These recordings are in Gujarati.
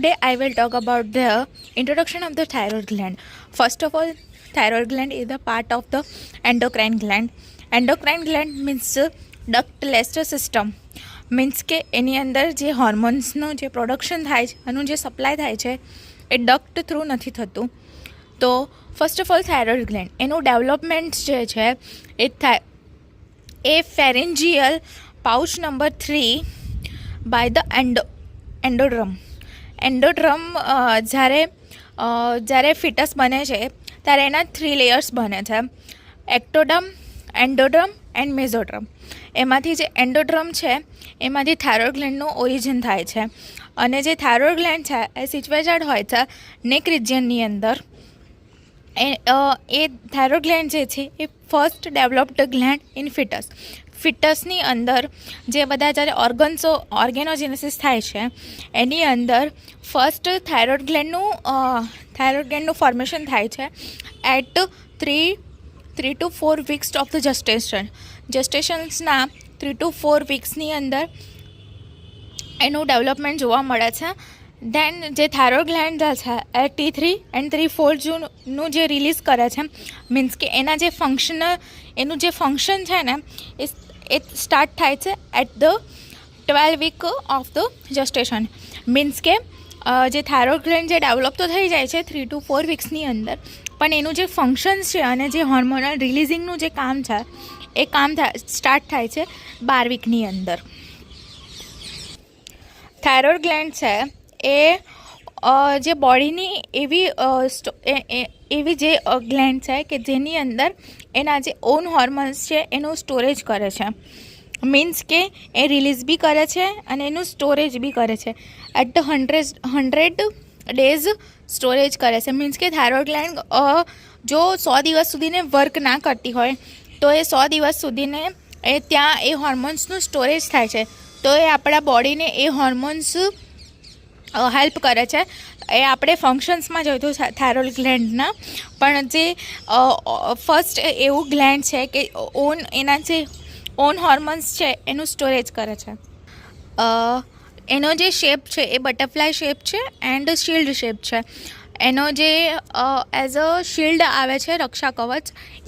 Today I will talk about the introduction of the thyroid gland. First of all, thyroid gland is a part of the endocrine gland. Endocrine gland means ductless system. Means કે એની અંદર જે હોર્મોન્સનું જે પ્રોડક્શન થાય છે એનું જે સપ્લાય થાય છે એ ડક્ટ થ્રુ નથી થતું. તો first of all thyroid gland એનું ડેવલપમેન્ટ જે છે એ ફેરેન્જિયલ પાઉચ નંબર 3 બાય ધ એન્ડોડ્રમ. જ્યારે ફિટસ બને છે ત્યારે એના 3 લેયર્સ બને છે: એક્ટોડર્મ, એન્ડોડ્રમ એન્ડ મેઝોડ્રમ. એમાંથી જે એન્ડોડ્રમ છે એમાંથી થાઇરોઇડ ગ્લેન્ડનું ઓરિજિન થાય છે. અને જે થાઇરોઇડ ગ્લેન્ડ છે એ સિચ્યુએટેડ હોય છે નેક રિજિયનની અંદર. એ થાઇરોઇડ ગ્લેન્ડ જે છે એ ફર્સ્ટ ડેવલપ્ડ ગ્લેન્ડ ઇન ફિટસની અંદર જે બધા જ્યારે ઓર્ગેનોજેનેસિસ થાય છે એની અંદર ફર્સ્ટ થાઇરોઇડ ગ્લેન્ડનું ફોર્મેશન થાય છે at 3 to 4 weeks of the જસ્ટેશન્સના 3 to 4 weeksની અંદર એનું ડેવલપમેન્ટ જોવા મળે છે. દેન જે થાઇરોઇડ ગ્લેન્ડ છે એ T3 and T4 નું જે રિલીઝ કરે છે, મીન્સ કે એનું જે ફંક્શન છે ને એ સ્ટાર્ટ થાય છે at the 12 week of the gestation. Means કે જે થાઇરોઇડ ગ્લેન્ડ જે ડેવલપ તો થઈ જાય છે 3 to 4 weeksની અંદર, પણ એનું જે ફંક્શન્સ છે અને જે હોર્મોનલ રિલીઝિંગનું જે કામ છે એ કામ સ્ટાર્ટ થાય છે 12 weekની અંદર. થાઇરોઇડ ગ્લેન્ડ છે એ જે બોડીની એવી જે ગ્લેન્ડ છે કે જેની અંદર એના જે ઓન હોર્મોન્સ છે એનું સ્ટોરેજ કરે છે. મીન્સ કે એ રિલીઝ બી કરે છે અને એનું સ્ટોરેજ બી કરે છે. એટ ધ 100 days સ્ટોરેજ કરે છે. મીન્સ કે થાઇરોઇડ ગ્લેન્ડ જો 100 દિવસ સુધીને વર્ક ના કરતી હોય તો એ 100 દિવસ સુધીને ત્યાં એ હોર્મોન્સનું સ્ટોરેજ થાય છે. તો એ આપણા બોડીને એ હોર્મોન્સ હેલ્પ કરે છે. એ આપણે ફંક્શન્સમાં જોઈતું થાઇરોઇડ ગ્લેન્ડના, પણ જે ફર્સ્ટ એવું ગ્લેન્ડ છે કે એના જે ઓન હોર્મોન્સ છે એનું સ્ટોરેજ કરે છે. એનો જે શેપ છે એ બટરફ્લાય શેપ છે એન્ડ શિલ્ડ શેપ છે. એનો જે એઝ અ શિલ્ડ આવે છે, રક્ષા કવચ,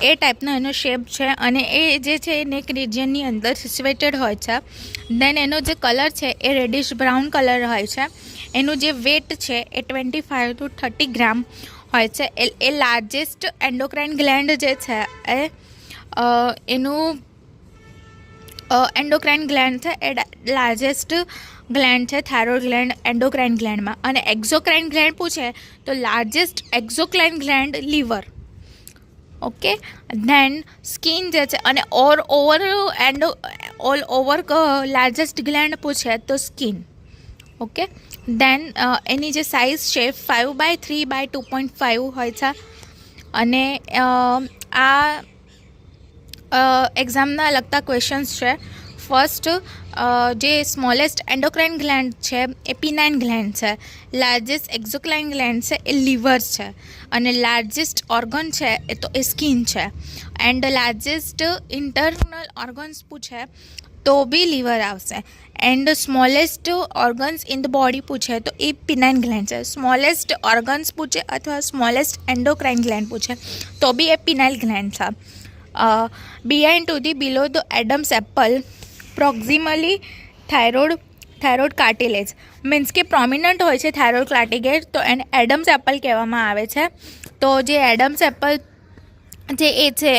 એ ટાઈપનો એનો શેપ છે. અને એ જે છે નેક રિજિયનની અંદર સિચ્યુએટેડ હોય છે. દેન એનો જે કલર છે એ રેડિશ બ્રાઉન કલર હોય છે. એનું જે વેટ છે એ 25 to 30 ગ્રામ હોય છે. એ લાર્જેસ્ટ એન્ડોક્રાઇન ગ્લેન્ડ જે છે એનું એન્ડોક્રાઇન ગ્લેન્ડ છે એ લાર્જેસ્ટ ગ્લેન્ડ છે થાઇરોઇડ ગ્લેન્ડ એન્ડોક્રાઇન ગ્લેન્ડમાં. અને એક્ઝોક્રાઇન ગ્લેન્ડ પૂછે તો largest exocrine gland liver. Okay. Then skin જે છે અને ઓલ ઓવર લાર્જેસ્ટ ગ્લેન્ડ પૂછે તો સ્કિન. ઓકે. દેન એની જે સાઇઝ છે 5/3/2.5 હોય છે. અને આ એક્ઝામના લગતા ક્વેશ્ચન્સ છે. ફર્સ્ટ જે સ્મોલેસ્ટ એન્ડોક્રાઇન ગ્લેન્ડ છે એ P9 ગ્લેન્ડ છે. લાર્જેસ્ટ એક્ઝોક્રાઇન ગ્લેન્ડ છે એ લીવર છે. અને લાર્જેસ્ટ ઓર્ગન છે એ તો એ સ્કિન છે. એન્ડ લાર્જેસ્ટ ઇન્ટરનલ ઓર્ગન્સ પૂછે તો બી લીવર આવશે. And smallest organs in the body પૂછે તો એ P9 ગ્લેન્ડ છે. સ્મોલેસ્ટ ઓર્ગન્સ પૂછે અથવા સ્મોલેસ્ટ એન્ડોક્રાઇન ગ્લેન્ડ પૂછે તો બી એ P9 ગ્લેન્ડ છે. behind to the below the Adam's apple proximally thyroid cartilage. Means કે પ્રોમિનન્ટ હોય છે થાઇરોઇડ કાર્ટિલેજ, તો એને એડમ્સ એપલ કહેવામાં આવે છે. તો જે એડમ્સ એપલ જે એ છે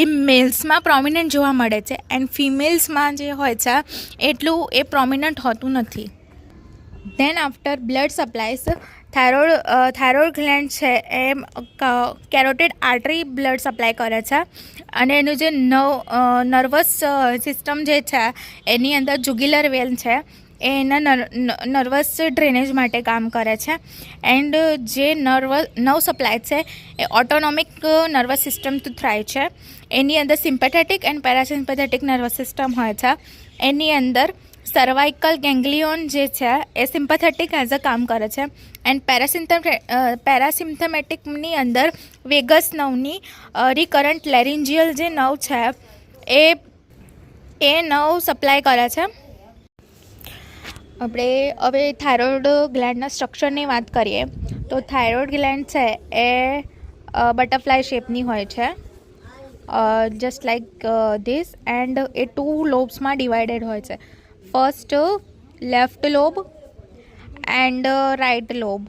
એ મેલ્સમાં પ્રોમિનન્ટ જોવા મળે છે એન્ડ ફિમેલ્સમાં જે હોય છે એટલું એ પ્રોમિનન્ટ હોતું નથી. Than after blood supplies thyroid gland છે એ કેરોટિડ આર્ટરી બ્લડ સપ્લાય કરે છે. અને એનું જે નર્વસ સિસ્ટમ જે છે એની અંદર જુગ્યુલર વેન છે એ એના નર્વસ ડ્રેનેજ માટે કામ કરે છે. એન્ડ જે નર્વ સપ્લાય છે એ ઓટોનોમિક નર્વસ સિસ્ટમથી થાય છે. એની અંદર sympathetic and parasympathetic nervous system હોય છે. એની અંદર સર્વાઇકલ ગેંગ્લિયોન જે છે એ સિમ્પેથેટિક એઝ અ કામ કરે છે. એન્ડ પેરાસિમ્પથેમેટિકની અંદર વેગસ નર્વની રિકરન્ટ લેરિન્જિયલ જે નર્વ છે એ નર્વ સપ્લાય કરે છે. આપણે હવે થાઇરોઇડ ગ્લેન્ડના સ્ટ્રક્ચરની વાત કરીએ તો થાઇરોઇડ ગ્લેન્ડ છે એ બટરફ્લાય શેપની હોય છે, જસ્ટ લાઈક ધીસ, એન્ડ એ 2 લોબ્સમાં ડિવાઇડેડ હોય છે. First left lobe and right lobe.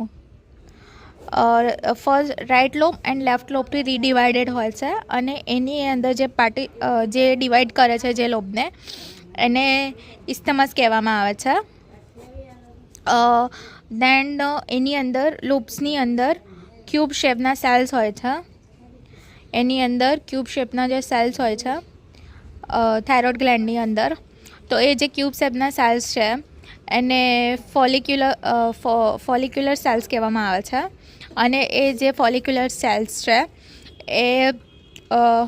First right lobe and left લોબથી રીડિવાઇડેડ હોય છે, અને એની અંદર જે ડિવાઈડ કરે છે જે લોબને એને ઇસ્થમસ કહેવામાં આવે છે. દેન એની અંદર લૂપ્સની અંદર ક્યુબ શેપના સેલ્સ હોય છે. એની અંદર ક્યુબ શેપના જે સેલ્સ હોય છે થાઇરોઇડ ગ્લેન્ડની અંદર, તો એ જે ક્યુબ શેપના સેલ્સ છે એને ફોલિક્યુલર સેલ્સ કહેવામાં આવે છે. અને એ જે ફોલિક્યુલર સેલ્સ છે એ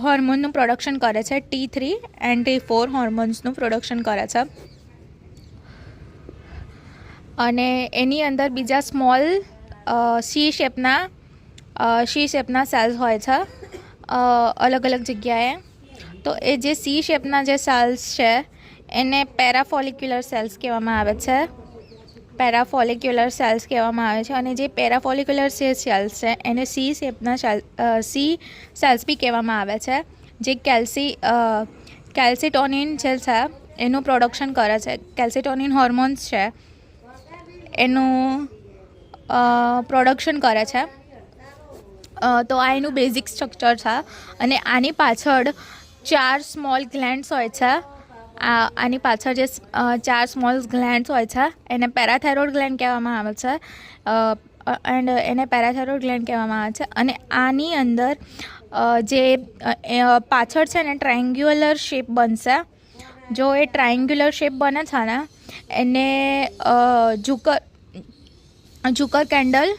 હોર્મોનનું પ્રોડક્શન કરે છે, T3 એન્ડ T4 હોર્મોન્સનું પ્રોડક્શન કરે છે. અને એની અંદર બીજા સ્મોલ સી શેપના સેલ્સ હોય છે અલગ અલગ જગ્યાએ. તો એ જે સી શેપના જે સેલ્સ છે એને પેરાફોલિક્યુલર સેલ્સ કહેવામાં આવે છે. અને જે પેરાફોલિક્યુલર જે સેલ્સ છે એને સી સેલ્સ બી કહેવામાં આવે છે, જે કેલ્સિટોનિન જે છે એનું પ્રોડક્શન કરે છે. કેલ્સિટોનિન હોર્મોન્સ છે એનું પ્રોડક્શન કરે છે. તો આ એનું બેઝિક સ્ટ્રક્ચર છે. અને આની પાછળ 4 સ્મોલ ગ્લેન્ડ્સ હોય છે. આની પાછળ જે 4 સ્મોલ ગ્લેન્ડ્સ હોય છે એને પેરાથાઇરોઇડ ગ્લેન્ડ કહેવામાં આવે છે. અને આની અંદર જે પાછળ છે ને ટ્રાયંગ્યુલર શેપ બનશે. જો એ ટ્રાયંગ્યુલર શેપ બને છે ને એને ઝુકર કેન્ડલ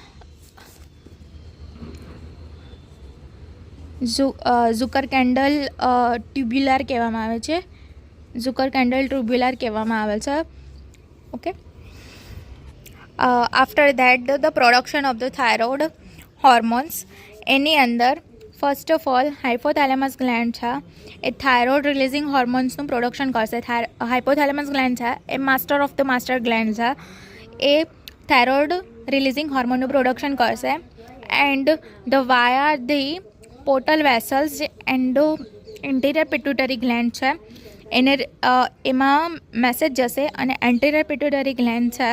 ટ્યુબ્યુલર કહેવામાં આવે છે. Okay. After that the production of the thyroid hormones, એની અંદર first of all hypothalamus gland છે એ થાઇરોઇડ રિલીઝિંગ હોર્મોન્સનું પ્રોડક્શન કરશે. હાઇપોથેલેમસ ગ્લેન્ડ છે એ master of the master gland છે. એ થાઇરોઇડ રિલીઝિંગ હોર્મોનનું પ્રોડક્શન કરશે. And the via the portal vessels જે એન્ટીરિયર પિટ્યુટરી ગ્લેન્ડ છે એમાં મેસેજ જશે, અને એન્ટીરિયર પિટ્યુટરી ગ્લેન્ડ છે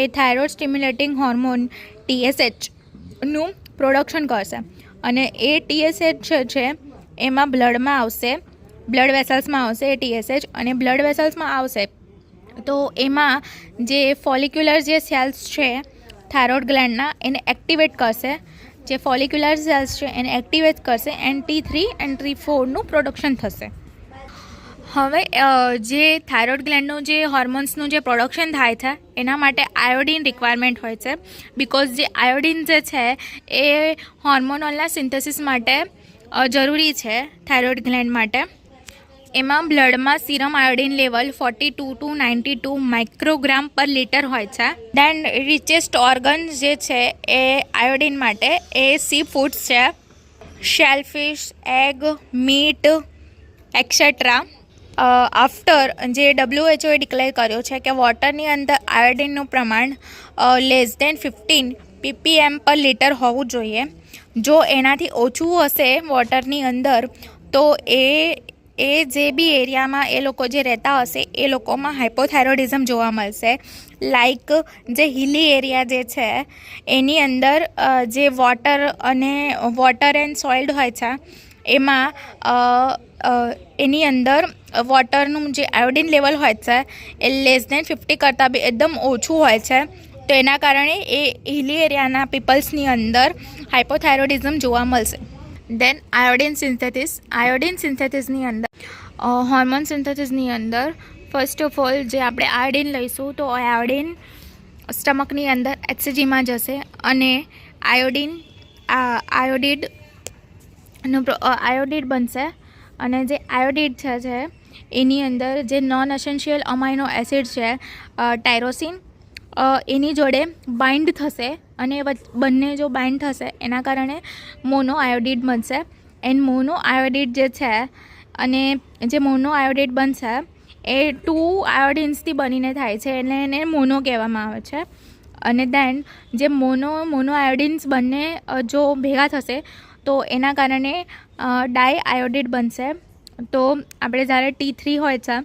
એ થાઇરોઇડ સ્ટિમ્યુલેટિંગ હોર્મોન TSH નું પ્રોડક્શન કરશે. અને એ TSH છે એમાં બ્લડ વેસલ્સમાં આવશે એ TSH, અને બ્લડ વેસલ્સમાં આવશે તો એમાં જે ફોલિક્યુલર જે સેલ્સ છે થાઇરોઇડ ગ્લેન્ડના એને એક્ટિવેટ કરશે. જે ફોલિક્યુલર સેલ્સ છે એને એક્ટિવેટ કરશે એન્ડ T3 એન્ડ T4નું પ્રોડક્શન થશે. હવે જે થાઇરોઇડ ગ્લેન્ડનું જે હોર્મોન્સનું જે પ્રોડક્શન થાય છે એના માટે આયોડિન રિક્વાયરમેન્ટ હોય છે. બિકોઝ જે આયોડિન જે છે એ હોર્મોનલના સિન્થેસિસ માટે જરૂરી છે થાઇરોઇડ ગ્લેન્ડ માટે. એમાં બ્લડમાં serum iodine level 42 to 92 microgram per litre હોય છે. દેન રિચેસ્ટ ઓર્ગન જે છે એ આયોડિન માટે એ સી ફૂડ્સ છે, shellfish, egg, meet et cetera. After જે WHO ડિક્લેર કર્યો છે કે વોટરની અંદર આયોડિનનું પ્રમાણ લેસ દેન 15 ppm પર લિટર હોવું જોઈએ. જો એનાથી ઓછું હશે વોટરની અંદર તો એ જે બી એરિયામાં એ લોકો જે રહેતા હશે એ લોકોમાં હાઇપોથાઇરોઇડિઝમ જોવા મળશે. લાઈક જે હિલી એરિયા જે છે એની અંદર જે વોટર એન્ડ સોઇલ્ડ હોય છે એમાં એની અંદર વોટરનું જે આયોડિન લેવલ હોય છે એ લેસ દેન 50 કરતાં બી એકદમ ઓછું હોય છે. તો એના કારણે એ હિલી એરિયાના પીપલ્સની અંદર હાઇપોથાઇરોઇડિઝમ જોવા મળશે. દેન આયોડિન સિન્થેસિસની અંદર હોર્મોન સિન્થેસિસની અંદર ફર્સ્ટ ઓફ ઓલ જે આપણે આયોડિન લઈશું તો આયોડિન સ્ટમકની અંદર HCGમાં જશે અને આયોડિડ બનશે. અને જે આયોડિડ છે એની અંદર જે નોન એસેન્શિયલ અમાઇનો એસિડ છે ટાયરોસિન એની જોડે બાઇન્ડ થશે, અને બંને જો બાઇન્ડ થશે એના કારણે મોનો આયોડિડ બનશે. એન્ડ મોનો આયોડિડ જે છે અને જે મોનો આયોડિડ બનશે એ 2 આયોડિન્સથી બનીને થાય છે, એટલે એને મોનો કહેવામાં આવે છે. અને દેન જે મોનો આયોડિન્સ બંને જો ભેગા થશે તો એના કારણે ડાય આયોડિડ બનશે. તો આપણે જ્યારે T3 હોય છે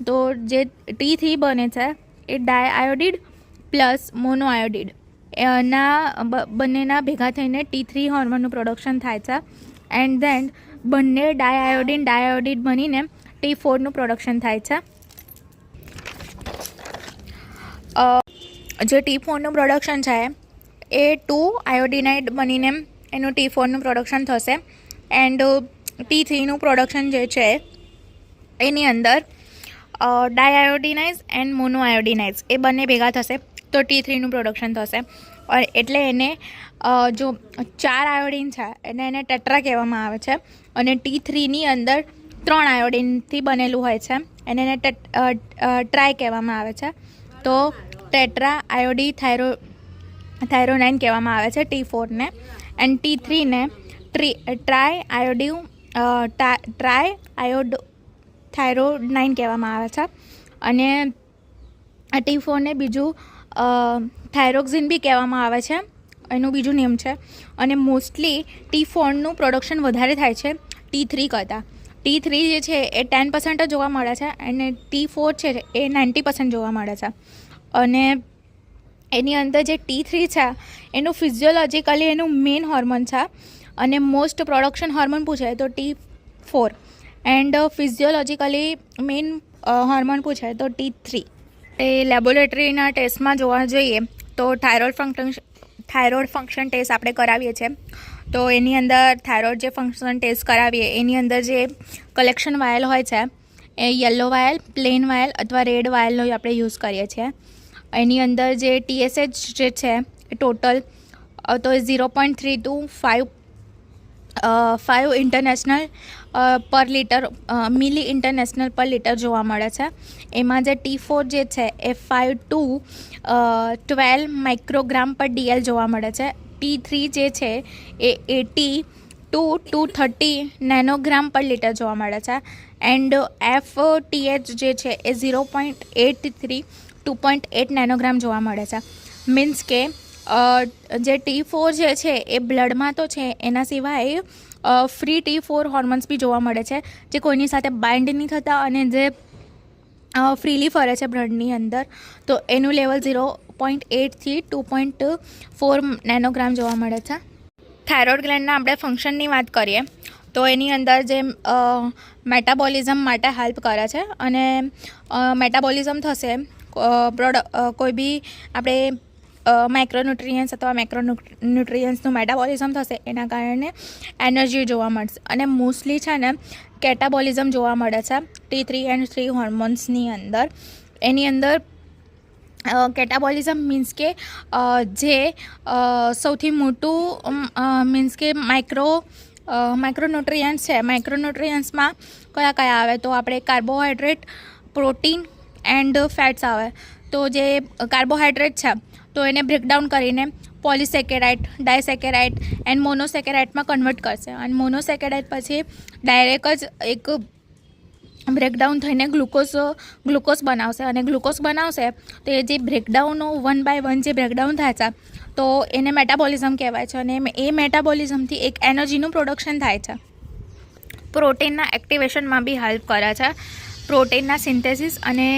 તો જે T3 બને છે એ ડાય આયોડિડ પ્લસ મોનો આયોડિડ બંનેના ભેગા થઈને T3 હોર્મોનનું પ્રોડક્શન થાય છે. એન્ડ દેન બંને ડાયઆયોડિન બનીને T4નું પ્રોડક્શન થાય છે. જે T4નું પ્રોડક્શન છે એ 2 આયોડિનાઇડ બનીને એનું T4નું પ્રોડક્શન થશે. એન્ડ T3નું પ્રોડક્શન જે છે એની અંદર ડાયઆયોડિનાઇઝ એન્ડ મોનો આયોડિનાઇઝ એ બંને ભેગા થશે તો T3નું પ્રોડક્શન થશે. એટલે એને જો 4 આયોડિન છે એને ટેટ્રા કહેવામાં આવે છે. અને T3ની અંદર 3 આયોડિનથી બનેલું હોય છે એને ટ્રાય કહેવામાં આવે છે. તો ટેટ્રા આયોડી થાઇરોનાઇન કહેવામાં આવે છે T4ને. એન્ડ T3ને ટ્રાય આયોડોથાઇરોનાઇન કહેવામાં આવે છે. અને T4ને બીજું થાઇરોક્સિન બી કહેવામાં આવે છે, એનું બીજું નેમ છે. અને મોસ્ટલી T4નું પ્રોડક્શન વધારે થાય છે T3 કરતાં. T3 જે છે એ 10% જ જોવા મળે છે અને T4 છે એ 90% જોવા મળે છે. અને એની અંદર જે T3 છે એનું ફિઝિયોલોજિકલી એનું મેઇન હોર્મોન છે. અને મોસ્ટ પ્રોડક્શન હોર્મોન પૂછે તો T4. એન્ડ ફિઝિયોલોજિકલી મેઇન હોર્મોન પૂછે તો T3. એ લેબોરેટરીના ટેસ્ટમાં જોવા જઈએ તો થાઇરોઇડ ફંક્શન ટેસ્ટ આપણે કરાવીએ છીએ. તો એની અંદર થાઇરોઇડ જે ફંક્શન ટેસ્ટ કરાવીએ એની અંદર જે કલેક્શન વાયલ હોય છે એ યલો વાયલ, પ્લેન વાયલ અથવા રેડ વાયલનો આપણે યુઝ કરીએ છીએ. એની અંદર જે TSH જે છે એ ટોટલ તો એ 0.3 to 5 ઇન્ટરનેશનલ પર લીટર મિલી ઇન્ટરનેશનલ પર લીટર જોવા મળે છે. એમાં જે T4 જે છે એ 5 to 12 માઇક્રોગ્રામ પર DL જોવા મળે છે. T3 જે છે એ 80 to 230 નેનોગ્રામ પર લીટર જોવા મળે છે. એન્ડ FTH જે છે એ 0.83 2.8 નેનોગ્રામ જોવા મળે છે. મીન્સ કે જે T4 જે છે એ બ્લડમાં તો છે, એના સિવાય ફ્રી T4 હોર્મોન્સ બી જોવા મળે છે જે કોઈની સાથે બાઇન્ડ નહીં થતા અને જે ફ્રીલી ફરે છે બ્લડની અંદર. તો એનું લેવલ 0.8 થી 2.4 નેનોગ્રામ જોવા મળે છે. થાઇરોઇડ ગ્લેન્ડના આપણે ફંક્શનની વાત કરીએ તો એની અંદર જે મેટાબોલિઝમ માટે હેલ્પ કરે છે. અને મેટાબોલિઝમ થશે કોઈ બી આપણે માઇક્રોન્યુટ્રિયન્સ અથવા મેક્રોન્યુટ્રિયન્સનું મેટાબોલિઝમ થશે એના કારણે એનર્જી જોવા મળશે. અને મોસ્ટલી છે ને કેટાબોલિઝમ જોવા મળે છે T3 and 3 હોર્મોન્સની અંદર. એની અંદર કેટાબોલિઝમ મીન્સ કે જે સૌથી મોટું મીન્સ કે માઇક્રોન્યુટ્રિયન્ટ્સ છે. માઇક્રોન્યુટ્રિયન્ટ્સમાં કયા આવે તો આપણે કાર્બોહાઈડ્રેટ, પ્રોટીન એન્ડ ફેટ્સ આવે. તો જે કાર્બોહાઈડ્રેટ છે તો એને બ્રેકડાઉન કરીને પોલિસેકેરાઇડ, ડાયસેકેરાઇડ એન્ડ મોનોસેકેરાઇડમાં કન્વર્ટ કરશે. અને મોનોસેકેરાઇડ પછી ડાયરેક્ટ જ એક બ્રેકડાઉન થઈને ગ્લુકોઝ બનાવશે. અને ગ્લુકોઝ બનાવશે તો એ જે બ્રેકડાઉન 1 by 1 જે બ્રેકડાઉન થાય છે તો એને મેટાબોલિઝમ કહેવાય છે. અને એ મેટાબોલિઝમથી એક એનર્જીનું પ્રોડક્શન થાય છે. પ્રોટીનના એક્ટિવેશનમાં બી હેલ્પ કરે છે. પ્રોટીનના સિન્થેસિસ અને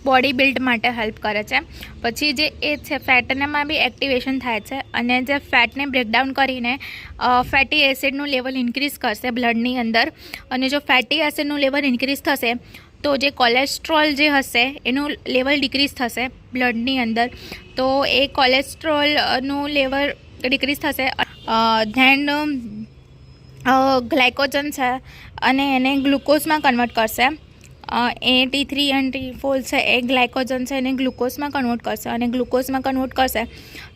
બોડી બિલ્ડ માટે હેલ્પ કરે છે. પછી જે એ છે ફેટનામાં બી એક્ટિવેશન થાય છે. અને જે ફેટને બ્રેકડાઉન કરીને ફેટી એસિડનું લેવલ ઇન્ક્રીઝ કરશે બ્લડની અંદર. અને જો ફેટી એસિડનું લેવલ ઇન્ક્રીઝ થશે તો જે કોલેસ્ટ્રોલ જે હશે એનું લેવલ ડિક્રીઝ થશે બ્લડની અંદર. તો એ કોલેસ્ટ્રોલનું લેવલ ડિક્રીઝ થશે. ધેન ગ્લાયકોજન છે અને એને ગ્લુકોઝમાં કન્વર્ટ કરશે. એ T3 અને T4 છે એ ગ્લાયકોજન છે એને ગ્લુકોઝમાં કન્વર્ટ કરશે. અને ગ્લુકોઝમાં કન્વર્ટ કરશે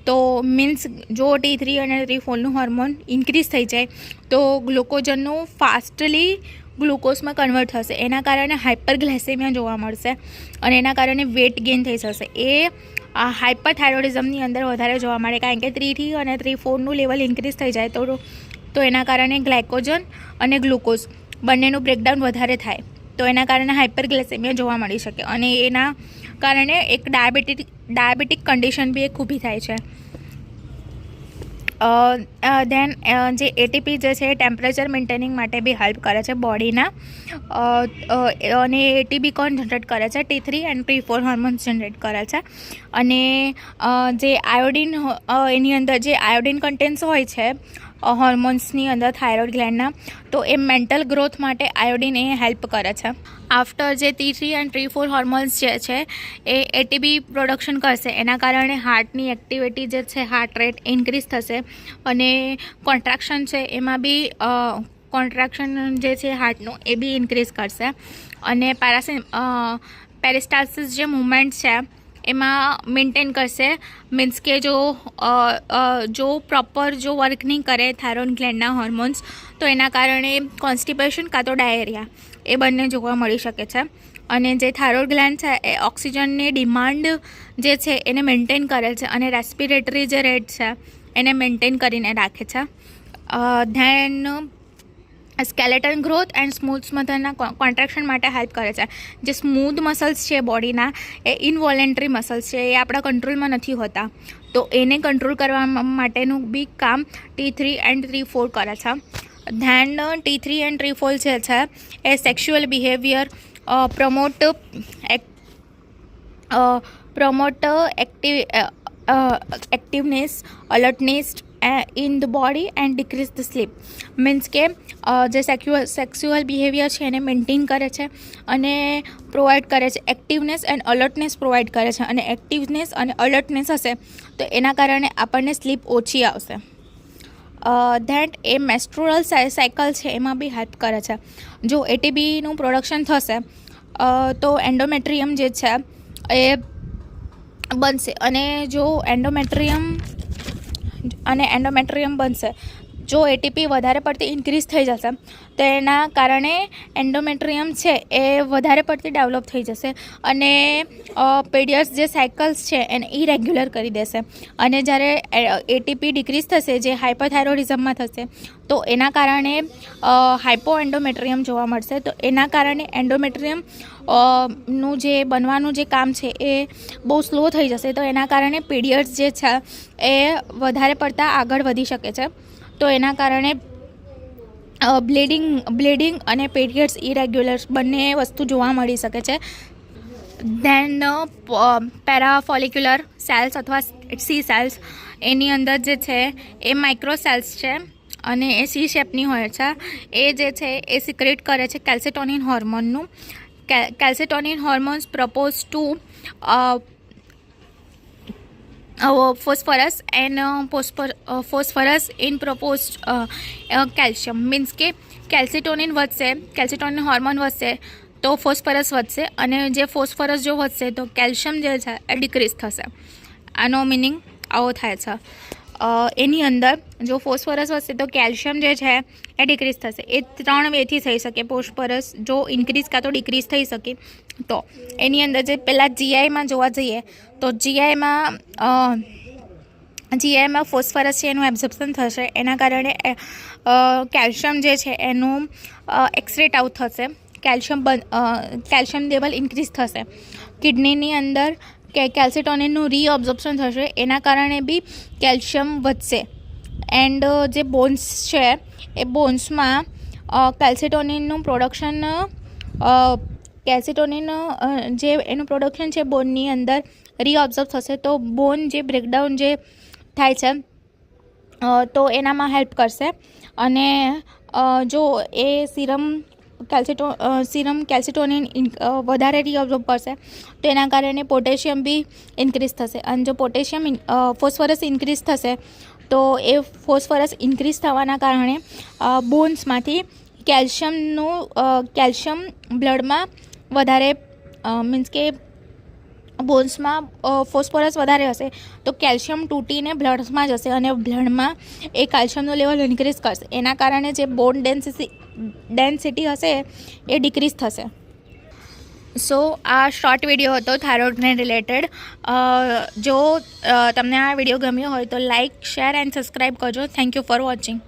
તો મીન્સ જો T3 અને T4નું હોર્મોન ઇન્ક્રીઝ થઈ જાય તો ગ્લુકોઝનનું ફાસ્ટલી ગ્લુકોઝમાં કન્વર્ટ થશે. એના કારણે હાઇપરગ્લાયસેમિયા જોવા મળશે અને એના કારણે વેટ ગેઇન થઈ જશે. એ હાઇપરથાઇરોઇડિઝમની અંદર વધારે જોવા મળે કારણ કે T3 અને T4નું લેવલ ઇન્ક્રીઝ થઈ જાય તો એના કારણે ગ્લાયકોજન અને ગ્લુકોઝ બંનેનું બ્રેકડાઉન વધારે થાય. તો એના કારણે હાઇપરગ્લાઇસેમિયા જોવા મળી શકે અને એના કારણે એક ડાયાબિટીક કન્ડિશન બી એક ઊભી થાય છે. ધેન જે એટીપી જે છે એ ટેમ્પરેચર મેન્ટેનિંગ માટે બી હેલ્પ કરે છે બોડીના, અને એટીપી કોણ જનરેટ કરે છે? T3 and T4 hormones generate કરે છે. અને જે આયોડિન એની અંદર જે આયોડિન કન્ટેન્ટ્સ હોય છે હોર્મોન્સની અંદર થાઇરોઇડ ગ્લેન્ડના, તો એ મેન્ટલ ગ્રોથ માટે આયોડિન એ હેલ્પ કરે છે. આફ્ટર જે T3 એન્ડ T4 હોર્મોન્સ જે છે એ એટીપી પ્રોડક્શન કરશે, એના કારણે હાર્ટની એક્ટિવિટી જે છે, હાર્ટ રેટ ઇન્ક્રીઝ થશે અને કોન્ટ્રાક્શન છે એમાં બી કોન્ટ્રાક્શન જે છે હાર્ટનું એ બી ઇન્ક્રીઝ કરશે. અને પેરિસ્ટાલ્સિસ જે મુવમેન્ટ છે એમાં મેન્ટેન કરશે. મીન્સ કે જો પ્રોપર જો વર્ક નહીં કરે થાઇરોઇડ ગ્લેન્ડના હોર્મોન્સ, તો એના કારણે કોન્સ્ટિપેશન કાં તો ડાયેરિયા એ બંને જોવા મળી શકે છે. અને જે થાઇરોઇડ ગ્લેન્ડ છે એ ઓક્સિજનની ડિમાન્ડ જે છે એને મેન્ટેન કરે છે અને રેસ્પિરેટરી જે રેટ છે એને મેન્ટેન કરીને રાખે છે. Then skeleton growth and smooth મસલના કોન્ટ્રાક્શન માટે હેલ્પ કરે છે. જે સ્મૂથ મસલ્સ છે બોડીના એ ઇનવોલેન્ટરી મસલ્સ છે, એ આપણા કંટ્રોલમાં નથી હોતા, તો એને કંટ્રોલ કરવા માટેનું બી કામ T3 એન્ડ T4 કરે છે. ધેન T3 એન્ડ T4 જે છે એ sexual behaviour promote activeness, alertness in the body and decrease the sleep. Means કે જે સેક્સ્યુઅલ બિહેવિયર છે એને મેન્ટેન કરે છે અને પ્રોવાઈડ કરે છે એક્ટિવનેસ એન્ડ અલર્ટનેસ પ્રોવાઈડ કરે છે. અને એક્ટિવનેસ અને અલર્ટનેસ હશે તો એના કારણે આપણને સ્લીપ ઓછી આવશે. ધેટ એ મેસ્ટ્રુરલ સાયકલ છે એમાં બી હેલ્પ કરે છે. જો એટીપીનું પ્રોડક્શન થશે તો એન્ડોમેટ્રિયમ જે છે એ બનશે, અને જો એન્ડોમેટ્રિયમ બનશે, જો એટીપી વધારે પડતી ઇન્ક્રીઝ થઈ જશે તો એના કારણે એન્ડોમેટ્રિયમ છે એ વધારે પડતી ડેવલપ થઈ જશે અને પીરિયડ્સ જે સાયકલ્સ છે એને ઇરેગ્યુલર કરી દેશે. અને જ્યારે એટીપી ડિક્રીઝ થશે, જે હાઇપરથાઇરોઇડિઝમમાં થશે, તો એના કારણે હાઇપો એન્ડોમેટ્રિયમ જોવા મળશે. તો એના કારણે એન્ડોમેટ્રિયમ નું જે બનવાનું જે કામ છે એ બહુ સ્લો થઈ જશે. તો એના કારણે પીરિયડ્સ જે છે એ વધારે પડતા આગળ વધી શકે છે. તો એના કારણે બ્લીડિંગ અને પીરિયડ્સ ઇરેગ્યુલર બંને વસ્તુ જોવા મળી શકે છે. ધેન પેરાફોલિક્યુલર સેલ્સ અથવા સી સેલ્સ, એની અંદર જે છે એ માઇક્રો સેલ્સ છે અને એ સી શેપની હોય છે. એ જે છે એ સિક્રેટ કરે છે કેલ્સેટોનિન હોર્મોનનું. Calcitonin hormones propose to phosphorus and phosphorus in proposed calcium. Means કે કેલ્સેટોનિન વધશે, કેલ્સેટોનિન હોર્મોન વધશે તો ફોસ્ફરસ વધશે, અને જે ફોસ્ફરસ જો વધશે તો કેલ્શિયમ જે છે એ ડિક્રીઝ થશે. આનો મિનિંગ આવો થાય છે. એની અંદર જો ફોસ્ફરસ વધશે તો કેલ્શિયમ જે છે એ ડિક્રીઝ થશે. એ 3 વેથી થઈ શકે. ફોસ્ફરસ જો ઇન્ક્રીઝ કાં તો ડિક્રીઝ થઈ શકે. તો એની અંદર જે પહેલાં જીઆઈમાં જોવા જઈએ તો જીઆઈમાં ફોસ્ફરસ છે એનું એબ્ઝોર્પ્શન થશે, એના કારણે કેલ્શિયમ જે છે એનું એક્સરેટ આઉટ થશે. કેલ્શિયમ લેવલ ઇન્ક્રીઝ થશે. કિડનીની અંદર કેલ્સેટોનિનનું રીઅબ્ઝોર્પ્શન થશે, એના કારણે બી કેલ્શિયમ વધશે. એન્ડ જે બોન્સ છે એ બોન્સમાં કેલ્સેટોનિનનું પ્રોડક્શન જે એનું પ્રોડક્શન છે બોનની અંદર રીઅબ્ઝોર્બ થશે. તો બોન જે બ્રેકડાઉન જે થાય છે તો એનામાં હેલ્પ કરશે. અને જો એ સીરમ કેલ્સેટોનિન વધારે રીઅબ્ઝોર્બ કરશે તો એના કારણે પોટેશિયમ બી ઇન્ક્રીઝ થશે. અને જો ફોસ્ફરસ ઇન્ક્રીઝ થશે તો એ ફોસ્ફરસ ઇન્ક્રીઝ થવાના કારણે બોન્સમાંથી કેલ્શિયમ બ્લડમાં વધારે, મીન્સ કે બોન્સમાં ફોસ્ફરસ વધારે હશે તો કેલ્શિયમ તૂટીને બ્લડમાં જશે અને બ્લડમાં એ કેલ્શિયમનું લેવલ ઇન્ક્રીઝ કરશે. એના કારણે જે બોન ડેન્સિટી હશે એ ડિક્રીઝ થશે. સો આ શોર્ટ વિડીયો હતો થાઇરોઇડને રિલેટેડ. જો તમને આ વિડીયો ગમ્યો હોય તો લાઇક, શેર એન્ડ સબસ્ક્રાઈબ કરજો. Thank you for watching.